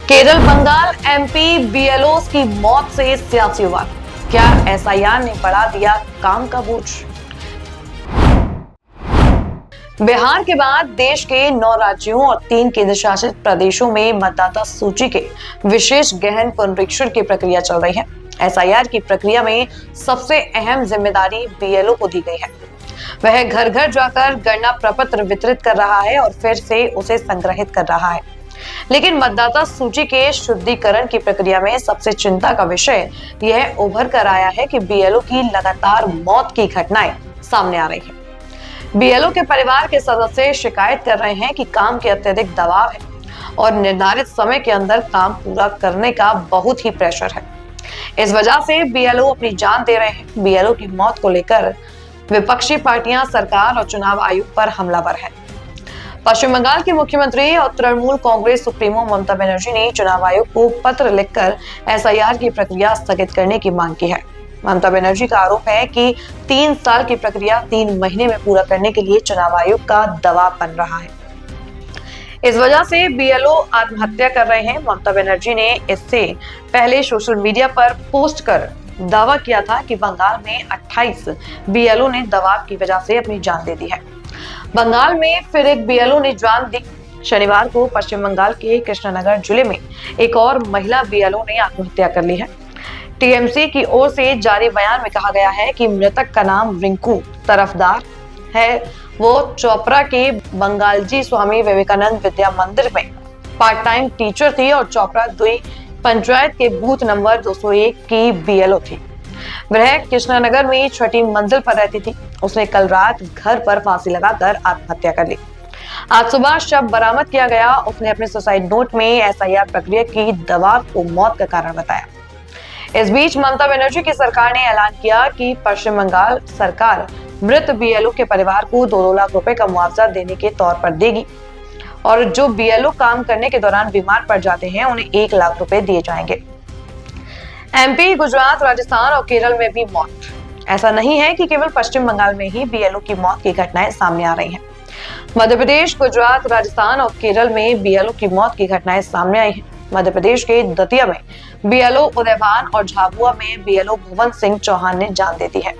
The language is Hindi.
केरल, बंगाल, एमपी बीएलओ की मौत से सियासी विवाद। क्या एसआईआर ने बढ़ा दिया काम का बोझ? बिहार के बाद देश के 9 राज्यों और 3 केंद्र शासित प्रदेशों में मतदाता सूची के विशेष गहन पुनरीक्षण की प्रक्रिया चल रही है। एसआईआर की प्रक्रिया में सबसे अहम जिम्मेदारी बीएलओ को दी गई है। वह घर घर जाकर गणना प्रपत्र वितरित कर रहा है और फिर से उसे संग्रहित कर रहा है। लेकिन मतदाता सूची के शुद्धिकरण की प्रक्रिया में सबसे चिंता का विषय यह उभर कर आया है कि बीएलओ की लगातार मौत की घटनाएं सामने आ रही है। बीएलओ के परिवार के सदस्य शिकायत कर रहे हैं कि काम के अत्यधिक दबाव है और निर्धारित समय के अंदर काम पूरा करने का बहुत ही प्रेशर है। इस वजह से बीएलओ अपनी जान दे रहे हैं। बीएलओ की मौत को लेकर विपक्षी पार्टियां सरकार और चुनाव आयोग पर हमलावर हैं। पश्चिम बंगाल की मुख्यमंत्री और तृणमूल कांग्रेस सुप्रीमो ममता बनर्जी ने चुनाव आयोग को पत्र लिखकर एसआईआर की प्रक्रिया स्थगित करने की मांग की है। ममता बनर्जी का आरोप है कि 3 साल की प्रक्रिया 3 महीने में पूरा करने के लिए चुनाव आयोग का दबाव बन रहा है। इस वजह से बीएलओ आत्महत्या कर रहे हैं। ममता बनर्जी ने इससे पहले सोशल मीडिया पर पोस्ट कर दावा किया था कि बंगाल में 28 बीएलओ ने दबाव की वजह से अपनी जान दे दी है। बंगाल में फिर एक बीएलओ ने जान दी। शनिवार को पश्चिम बंगाल के कृष्णनगर जिले में एक और महिला बीएलओ ने आत्महत्या कर ली है। टीएमसी की ओर से जारी बयान में कहा गया है कि मृतक का नाम रिंकू तरफदार है। वो चोपड़ा के बंगालजी स्वामी विवेकानंद विद्या मंदिर में पार्ट टाइम टीचर थी और चोपड़ा 2 पंचायत के बूथ नंबर 201 की बीएलओ थी। वह कृष्णनगर में 6ठी मंजिल पर रहती थी। उसने कल रात घर पर फांसी लगाकर आत्महत्या कर ली। आज सुबह शव बरामद किया गया। उसने अपने सुसाइड नोट में एसआईआर प्रक्रिया की दबाव को मौत का कारण बताया। इस बीच ममता बनर्जी की सरकार ने ऐलान किया कि पश्चिम बंगाल सरकार मृत बीएलओ के परिवार को 2-2 लाख रुपए का मुआवजा देने के तौर पर देगी और जो बीएलओ काम करने के दौरान बीमार पड़ जाते हैं उन्हें 1 लाख रुपए दिए जाएंगे। एमपी, गुजरात, राजस्थान और केरल में भी मौत। ऐसा नहीं है कि केवल पश्चिम बंगाल में ही बीएलओ की मौत की घटनाएं सामने आ रही हैं। मध्य प्रदेश, गुजरात, राजस्थान और केरल में बीएलओ की मौत की घटनाएं सामने आई हैं। मध्य प्रदेश के दतिया में बीएलओ उदयभान और झाबुआ में बीएलओ भुवन सिंह चौहान ने जान दे दी है।